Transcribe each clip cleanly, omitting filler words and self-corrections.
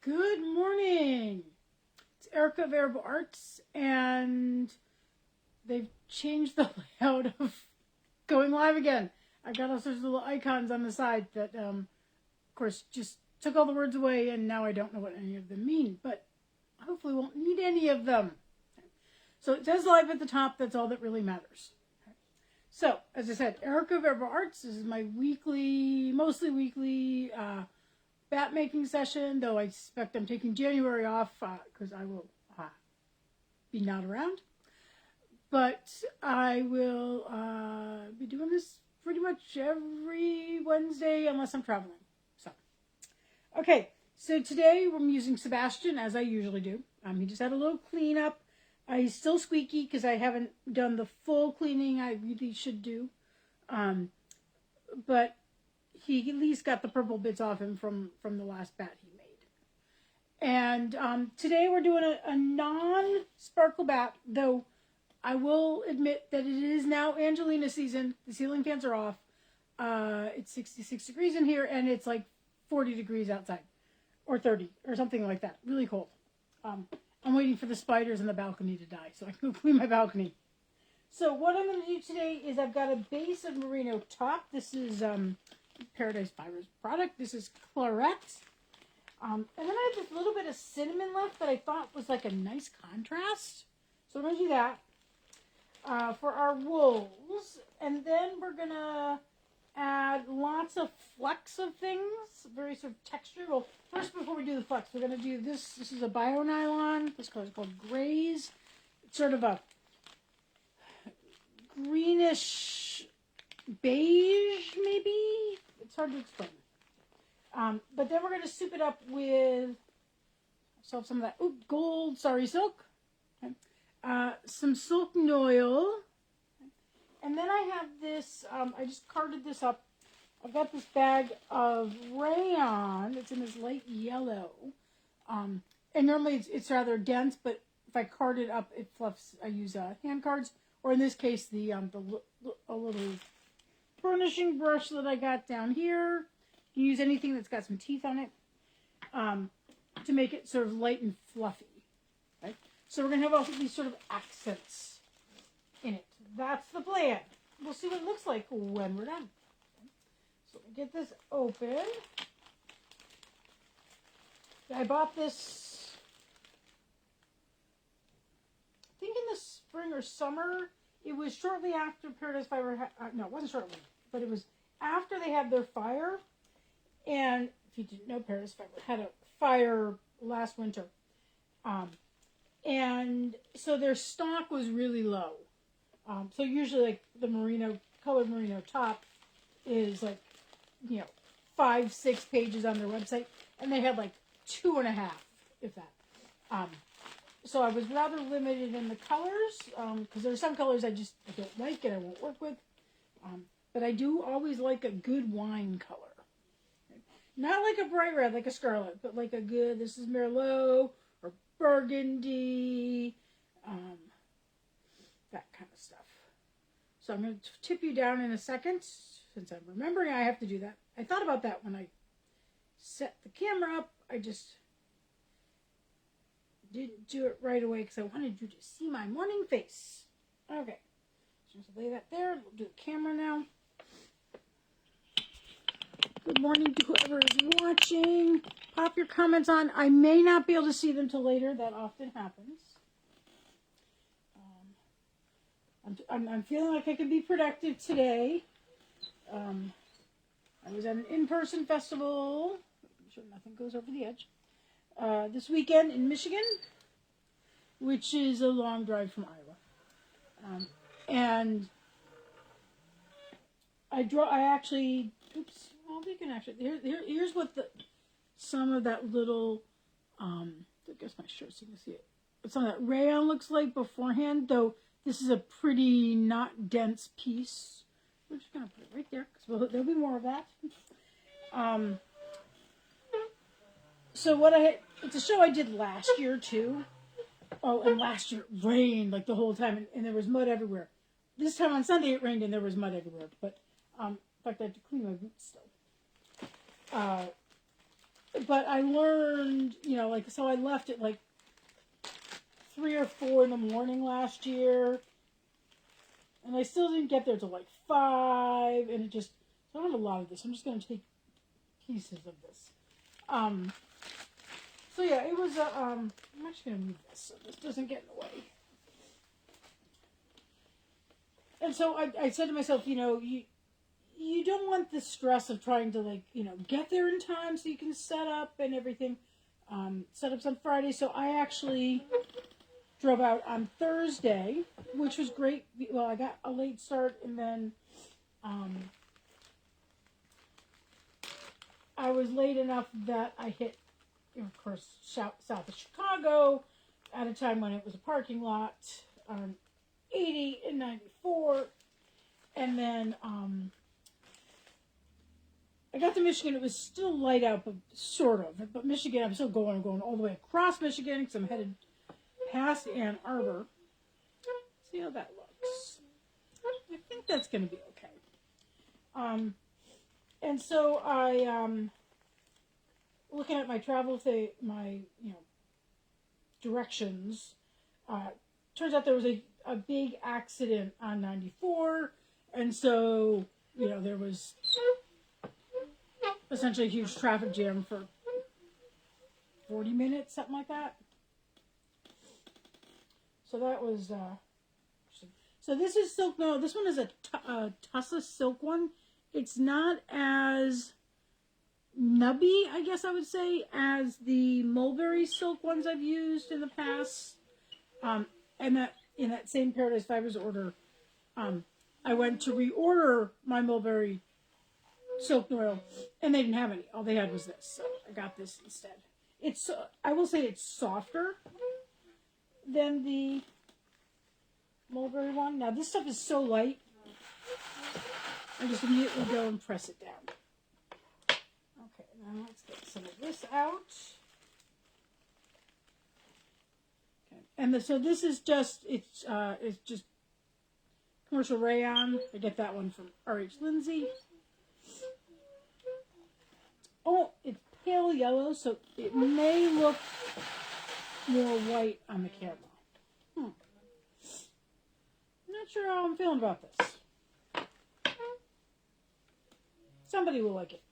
Good morning. It's Erica of AriBo Arts, and they've changed the layout of going live again. I got all sorts of little icons on the side that, of course, just took all the words away, and now I don't know what any of them mean, but hopefully won't need any of them. So it says live at the top. That's all that really matters. So, as I said, Erica of AriBo Arts. This is my mostly weekly Battmaking session, though I suspect I'm taking January off because I will be not around. But I will be doing this pretty much every Wednesday unless I'm traveling. So, okay, so today I'm using Sebastian as I usually do. He just had a little cleanup. He's still squeaky because I haven't done the full cleaning I really should do. But he at least got the purple bits off him from the last bat he made. And today we're doing a non-sparkle bat, though I will admit that it is now Angelina season. The ceiling fans are off. It's 66 degrees in here, and it's like 40 degrees outside, or 30, or something like that. Really cold. I'm waiting for the spiders in the balcony to die so I can go clean my balcony. So what I'm going to do today is I've got a base of merino top. This is Paradise Fibers product. This is Claret. And then I have this little bit of cinnamon left that I thought was like a nice contrast. So I'm going to do that for our wools. And then we're going to add lots of flecks of things, very sort of texture. Well, first, before we do the flecks, we're going to do this. This is a bio nylon. This color is called Graze. It's sort of a greenish beige, maybe. It's hard to explain. But then we're going to soup it up with some of that gold sari silk, okay. Some silk noil. And then I have this, I just carded this up. I've got this bag of rayon. It's in this light yellow. And normally it's rather dense, but if I card it up, it fluffs. I use hand cards, or in this case, a little burnishing brush that I got down here. You can use anything that's got some teeth on it to make it sort of light and fluffy. Right? So we're going to have all these sort of accents in it. That's the plan. We'll see what it looks like when we're done. So we get this open. I bought this, I think in the spring or summer. It was shortly after Paradise Fiber no, it wasn't shortly, but it was after they had their fire. And if you didn't know, Paradise Fiber had a fire last winter. And so their stock was really low. So usually, like, the colored merino top is like, 5-6 pages on their website, and they had like 2.5, if that. So I was rather limited in the colors, because there are some colors I don't like and I won't work with. But I do always like a good wine color. Not like a bright red, like a scarlet, but like a good, this is Merlot or Burgundy, that kind of stuff. So I'm going to tip you down in a second, since I'm remembering I have to do that. I thought about that when I set the camera up. I just didn't do it right away because I wanted you to see my morning face. Okay, so just lay that there. We'll do the camera now. Good morning to whoever is watching. Pop your comments on. I may not be able to see them till later. That often happens. I'm feeling like I can be productive today. I was at an in-person festival. I'm sure nothing goes over the edge. This weekend in Michigan, which is a long drive from Iowa. And here's what some of that little, I guess my shirt so you can see it. But some of that rayon looks like beforehand, though this is a pretty not dense piece. We're just going to put it right there because there'll be more of that. So it's a show I did last year too. Oh, and last year it rained like the whole time, and there was mud everywhere. This time on Sunday it rained and there was mud everywhere. But in fact, I had to clean my boots still. but I learned, like, so I left at like 3 or 4 in the morning last year, and I still didn't get there till like 5, and it just, I don't have a lot of this. I'm just going to take pieces of this. So yeah, it was, I'm actually going to move this so this doesn't get in the way. And so I said to myself, you don't want the stress of trying to, like, get there in time so you can set up and everything. Setups on Friday, so I actually drove out on Thursday, which was great. Well, I got a late start, and then I was late enough that I hit, of course, south of Chicago at a time when it was a parking lot on 80 and 94, and then I got to Michigan. It was still light out, but sort of. But Michigan, I'm still going all the way across Michigan because I'm headed past Ann Arbor. See how that looks. I think that's going to be okay. And so I, looking at my travel, my directions. Turns out there was a big accident on 94, and so there was essentially a huge traffic jam for 40 minutes, something like that. So that was interesting. So this is silk. No, this one is a Tussa silk one. It's not as nubby, I guess I would say, as the mulberry silk ones I've used in the past. And that in that same Paradise Fibers order, I went to reorder my mulberry silk oil, and they didn't have any. All they had was this, so I got this instead. It's, I will say, it's softer than the mulberry one. Now this stuff is so light, I just immediately go and press it down. Okay, now let's get some of this out. Okay, and so this is just it's just commercial rayon. I get that one from R.H. Lindsay. Oh, it's pale yellow, so it may look more white on the camera. I'm not sure how I'm feeling about this. Somebody will like it.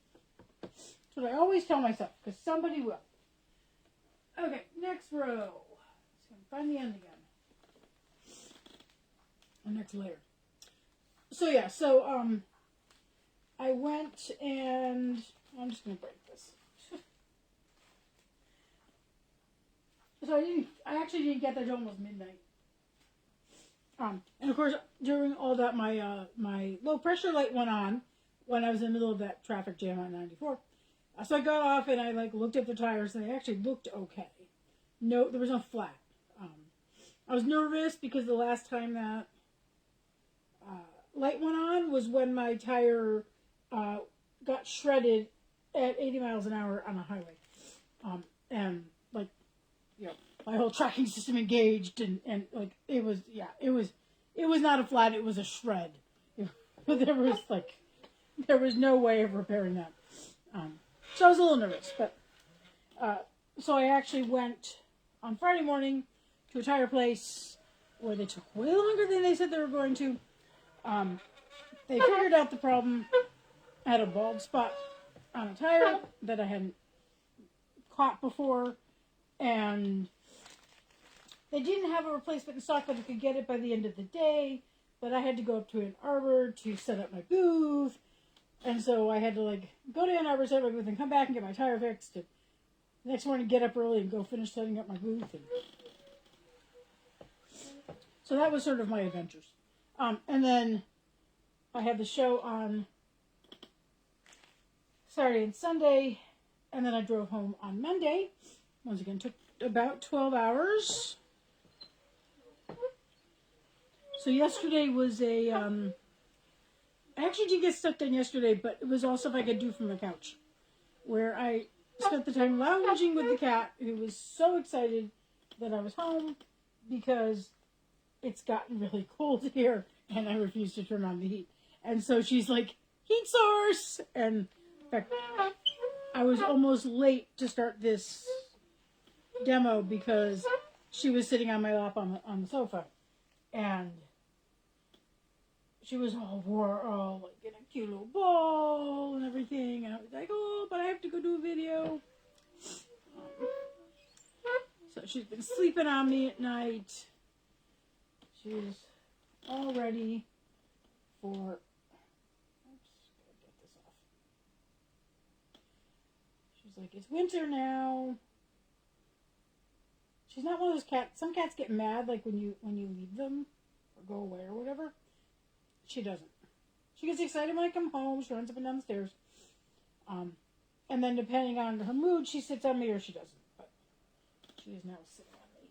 That's what I always tell myself, because somebody will. Okay, next row. Let's find the end again. The next layer. So yeah, I went and I'm just going to break this. So I actually didn't get there till almost midnight. And of course, during all that, my low pressure light went on when I was in the middle of that traffic jam on 94. So I got off and I looked at the tires, and they actually looked okay. No, there was no flat. I was nervous because the last time that light went on was when my tire got shredded at 80 miles an hour on a highway. And my whole tracking system engaged, and it was not a flat, it was a shred. There was no way of repairing that. So I was a little nervous, but so I actually went on Friday morning to a tire place where they took way longer than they said they were going to. They figured out the problem. I had a bald spot on a tire that I hadn't caught before, and they didn't have a replacement in stock, but I could get it by the end of the day. But I had to go up to Ann Arbor to set up my booth, and so I had to go to Ann Arbor, set up my booth, and come back and get my tire fixed. And the next morning, get up early and go finish setting up my booth. And so that was sort of my adventures. And then I had the show on Saturday and Sunday, and then I drove home on Monday. Once again, took about 12 hours. So yesterday was I actually did get stuff done yesterday, but it was all stuff I could do from the couch, where I spent the time lounging with the cat, who was so excited that I was home, because it's gotten really cold here, and I refuse to turn on the heat. And so she's like, heat source! And in fact, I was almost late to start this demo because she was sitting on my lap on the sofa, and she was all like in a cute little ball and everything, and I was like, oh, but I have to go do a video. So she's been sleeping on me at night. She's all ready for, oops, gotta get this off. She's like, it's winter now. She's not one of those cats. Some cats get mad like when you leave them or go away or whatever. She doesn't. She gets excited when I come home. She runs up and down the stairs. And then depending on her mood, she sits on me or she doesn't. But she is now sitting on me.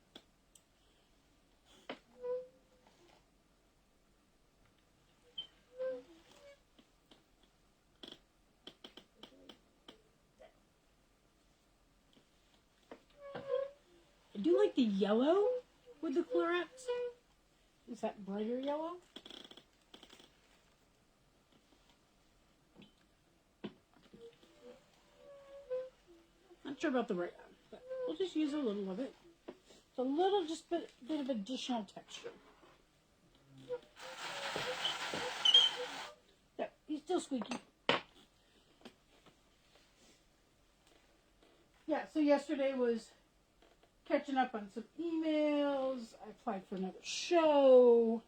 I do like the yellow with the florets. Is that brighter yellow? Not sure about the right one, but we'll just use a little of it. It's a little, just bit of additional texture. Yeah, he's still squeaky. Yeah, so yesterday was catching up on some emails. I applied for another show.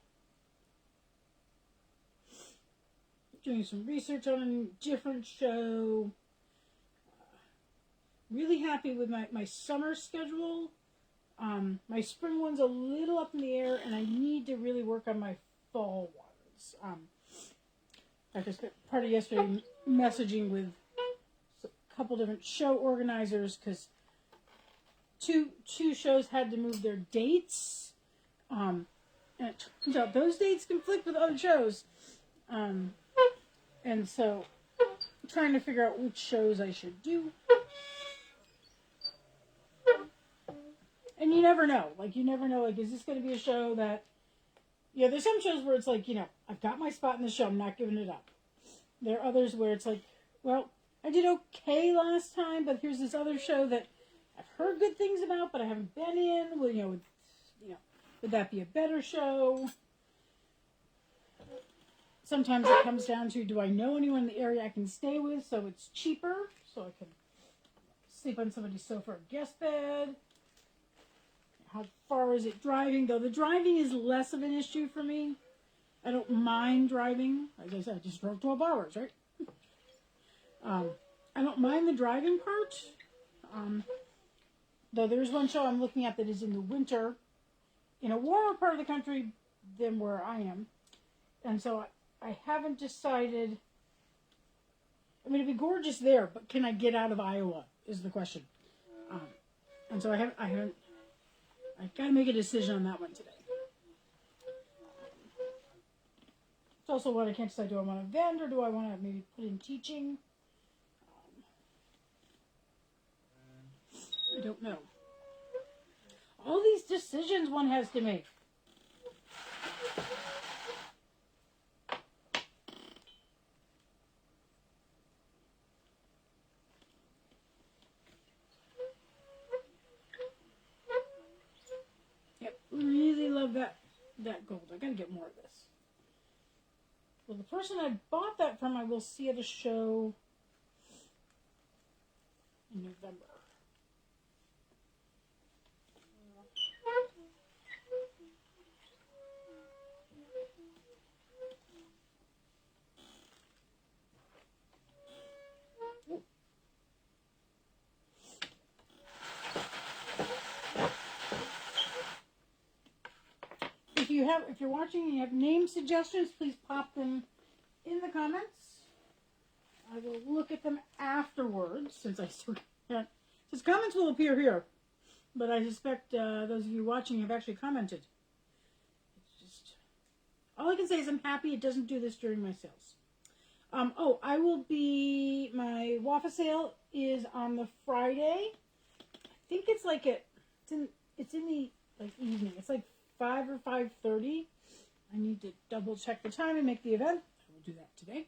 Doing some research on a different show. Really happy with my summer schedule. My spring one's a little up in the air, and I need to really work on my fall ones. I just spent part of yesterday messaging with a couple different show organizers because two shows had to move their dates, and it turns out those dates conflict with other shows, and so I'm trying to figure out which shows I should do. And you never know. You never know, is this going to be a show that... Yeah, there's some shows where it's like, I've got my spot in the show. I'm not giving it up. There are others where it's like, well, I did okay last time, but here's this other show that I've heard good things about, but I haven't been in. Well, would that be a better show? Sometimes it comes down to, do I know anyone in the area I can stay with so it's cheaper, so I can sleep on somebody's sofa or guest bed? How far is it driving? Though the driving is less of an issue for me. I don't mind driving. As I said, I just drove 12 hours, right? I don't mind the driving part. Though there's one show I'm looking at that is in the winter, in a warmer part of the country than where I am. And so I haven't decided. I mean, it'd be gorgeous there, but can I get out of Iowa is the question. And so I haven't. I've got to make a decision on that one today. It's also what I can't decide. Do I want to vend or do I want to maybe put in teaching? I don't know. All these decisions one has to make. Really love that gold. I gotta get more of this. Well, the person I bought that from, I will see at a show in November. If you're watching and you have name suggestions, please pop them in the comments. I will look at them afterwards, since I still can't. Since comments will appear here, but I suspect those of you watching have actually commented. It's just all I can say is I'm happy it doesn't do this during my sales. My Wafa sale is on the Friday. I think it's in the evening. It's 5 or 5:30. I need to double check the time and make the event. I will do that today.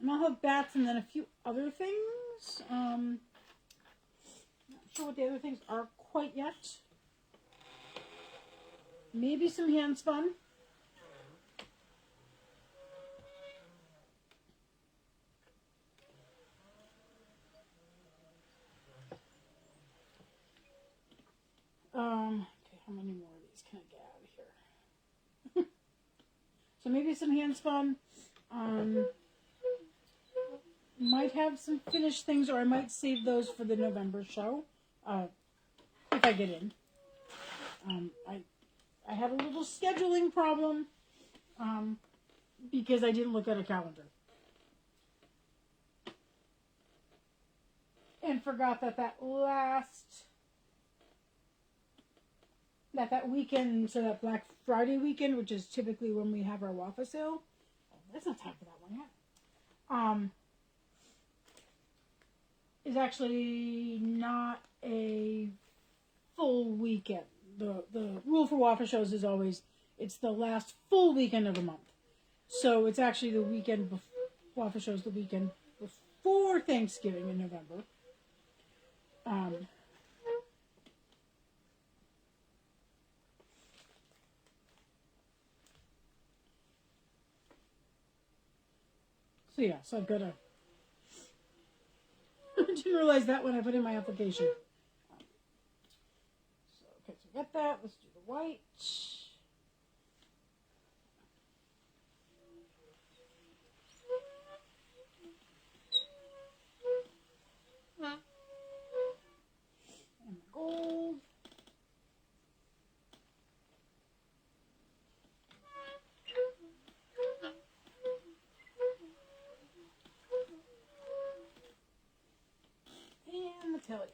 And I'll have bats and then a few other things. Not sure what the other things are quite yet. Maybe some hand spun. Okay, how many more of these can I get out of here? So maybe some hand spun. Might have some finished things, or I might save those for the November show, if I get in. I had a little scheduling problem, because I didn't look at a calendar. And forgot that weekend, so that Black Friday weekend, which is typically when we have our waffle sale. Oh, that's not time for that one yet. Is actually not a full weekend. The rule for waffle shows is always it's the last full weekend of the month. So it's actually the weekend before waffle shows, the weekend before Thanksgiving in November. So yeah, so I've got to. I didn't realize that when I put in my application. So okay, so get that. Let's do the white. And the gold. And the tail yellow.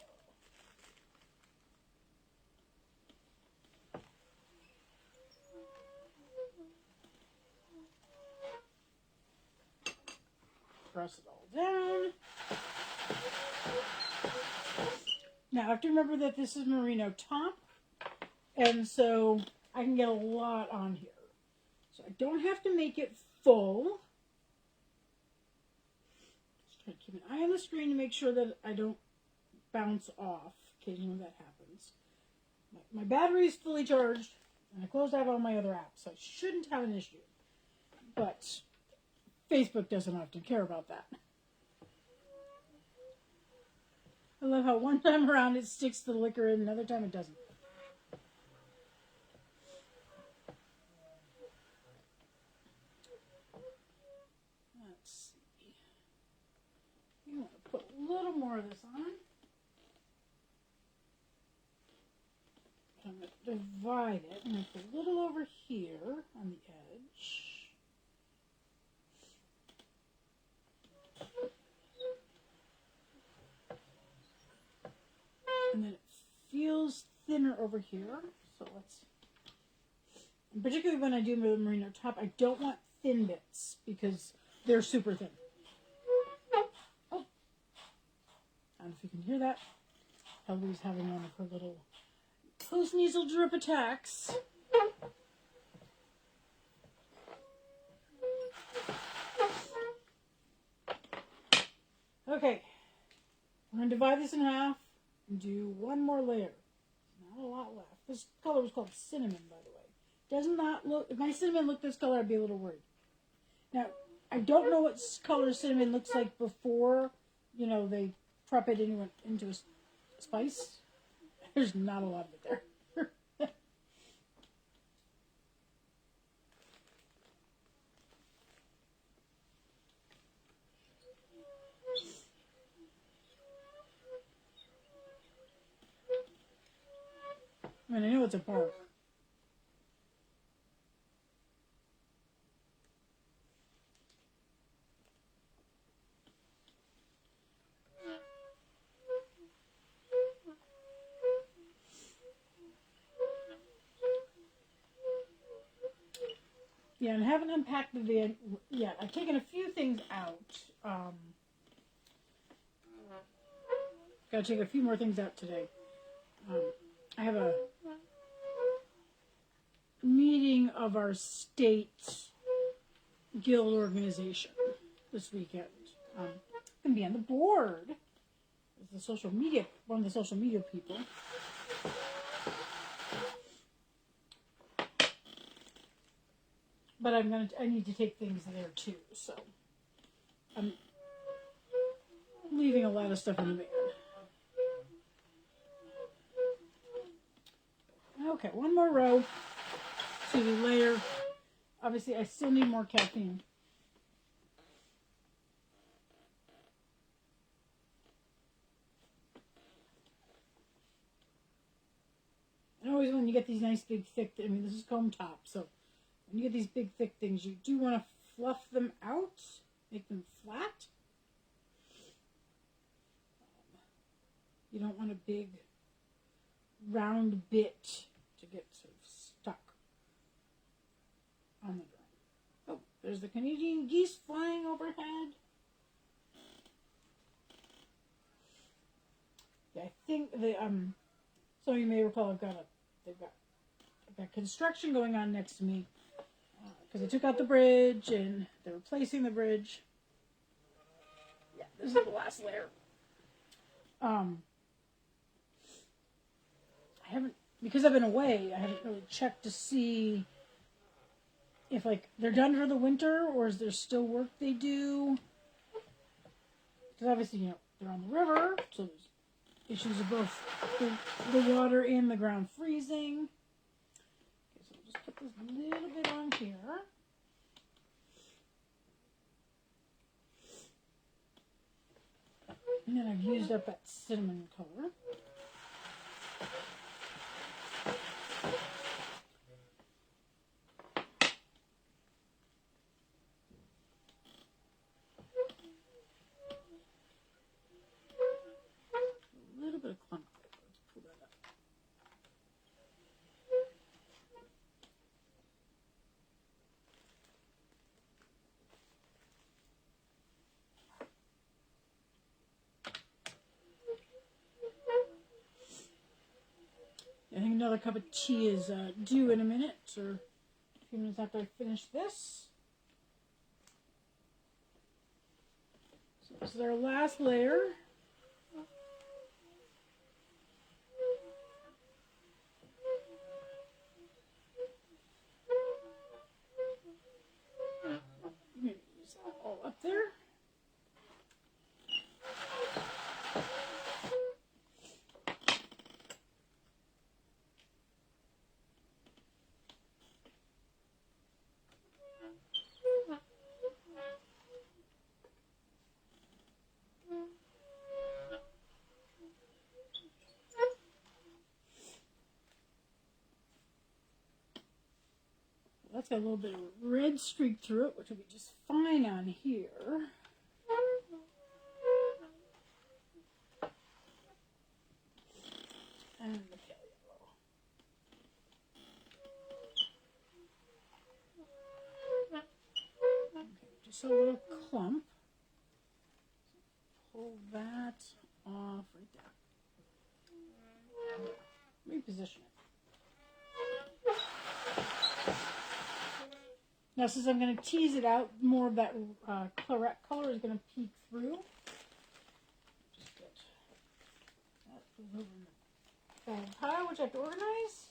Press it all down. Now I have to remember that this is merino top, and so I can get a lot on here. So I don't have to make it full. Just try to keep an eye on the screen to make sure that I don't bounce off. Occasionally that happens. My battery is fully charged, and I closed out all my other apps, so I shouldn't have an issue. But Facebook doesn't often care about that. I love how one time around it sticks the liquor in, another time it doesn't. Let's see. You want to put a little more of this on. I'm going to divide it and make a little over here on the edge. And then it feels thinner over here. So let's, and particularly when I do the merino top, I don't want thin bits because they're super thin. Oh. I don't know if you can hear that. Helly's having one of her little post-nasal drip attacks. Okay. We're going to divide this in half. Do one more layer. Not a lot left. This color was called cinnamon, by the way. Does not look, if my cinnamon looked this color, I'd be a little worried. Now, I don't know what color cinnamon looks like before, you know, they prep it into a spice. There's not a lot of it there. I mean, I know it's a bark. Yeah, and I haven't unpacked the van yet. I've taken a few things out. Gotta take a few more things out today. I have a meeting of our state guild organization this weekend. Can be on the board. As the social media, one of the social media people. But I need to take things there too, so I'm leaving a lot of stuff in the van. Okay, one more row to the layer. Obviously, I still need more caffeine. And always when you get these nice big thick, I mean, this is comb top, so when you get these big thick things, you do want to fluff them out, make them flat. You don't want a big round bit to get sort of stuck on the drum. Oh, there's the Canadian geese flying overhead. Yeah, I think the some of you may recall I've got construction going on next to me because I took out the bridge and they're replacing the bridge. Yeah, this is the last layer. Because I've been away, I haven't really checked to see if like they're done for the winter or is there still work they do. Because obviously, they're on the river, so there's issues of both the water and the ground freezing. Okay, so we'll just put this little bit on here. And then I've used up that cinnamon color. A little bit of clump. Let's pull that up. I think another cup of tea is due in a minute, or a few minutes after I finish this. So this is our last layer. Maybe use that all up there. That's got a little bit of red streak through it, which will be just fine on here. And the pale yellow. Okay, just a little clump. Pull that off right there. Reposition it. Now, since I'm going to tease it out, more of that claret color is going to peek through. Just get that over in the bag pile, which I have to organize.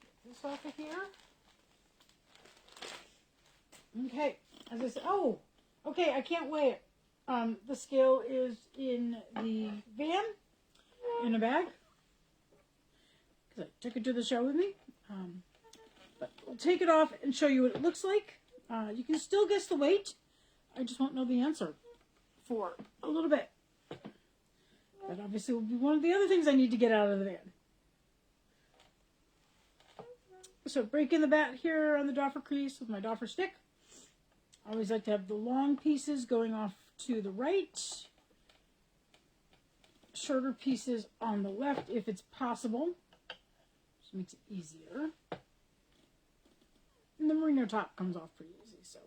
Get this off of here. Okay, as I said, oh, okay, I can't weigh it. The scale is in the van, in a bag, because I took it to the show with me. But I'll take it off and show you what it looks like. You can still guess the weight. I just won't know the answer for a little bit. That obviously will be one of the other things I need to get out of the van. So break in the bat here on the doffer crease with my doffer stick. I always like to have the long pieces going off to the right. Shorter pieces on the left if it's possible. Just makes it easier. And the merino top comes off pretty easy, so.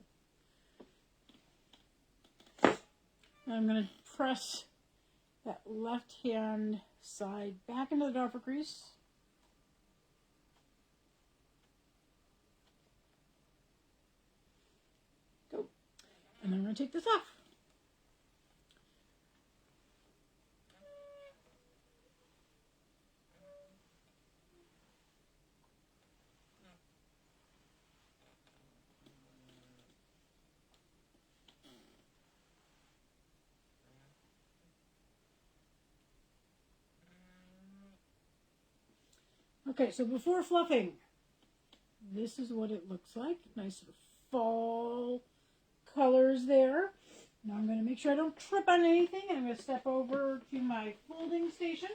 Now I'm going to press that left hand side back into the doffer crease. Go. And then I'm going to take this off. Okay, so before fluffing, this is what it looks like. Nice sort of fall colors there. Now I'm going to make sure I don't trip on anything. And I'm going to step over to my folding station.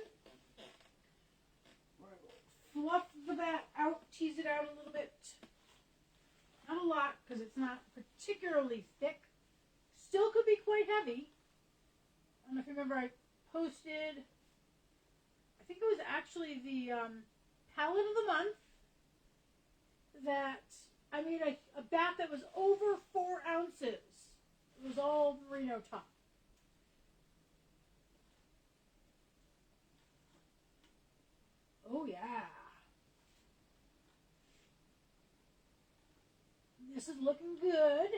Where I will fluff the bat out, tease it out a little bit. Not a lot, because it's not particularly thick. Still could be quite heavy. I don't know if you remember, I posted, I think it was actually the palette of the month, that I made a bat that was over 4 ounces. It was all merino top. Oh yeah. This is looking good.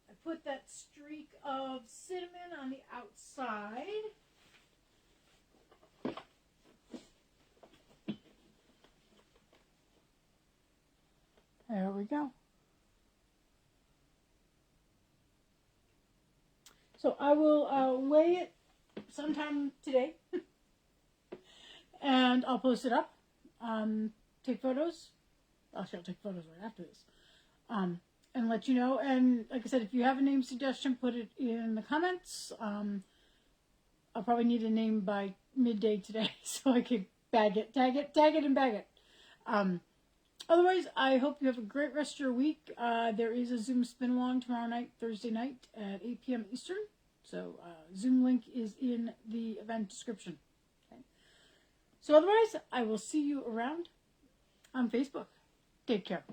I put that streak of cinnamon on the outside. There we go. So I will weigh it sometime today. And I'll post it up. Take photos. Actually, I'll take photos right after this. And let you know. And like I said, if you have a name suggestion, put it in the comments. I'll probably need a name by midday today so I can tag it, and bag it. Otherwise, I hope you have a great rest of your week. There is a Zoom spin along tomorrow night, Thursday night at 8 p.m. Eastern. So Zoom link is in the event description. Okay. So otherwise, I will see you around on Facebook. Take care.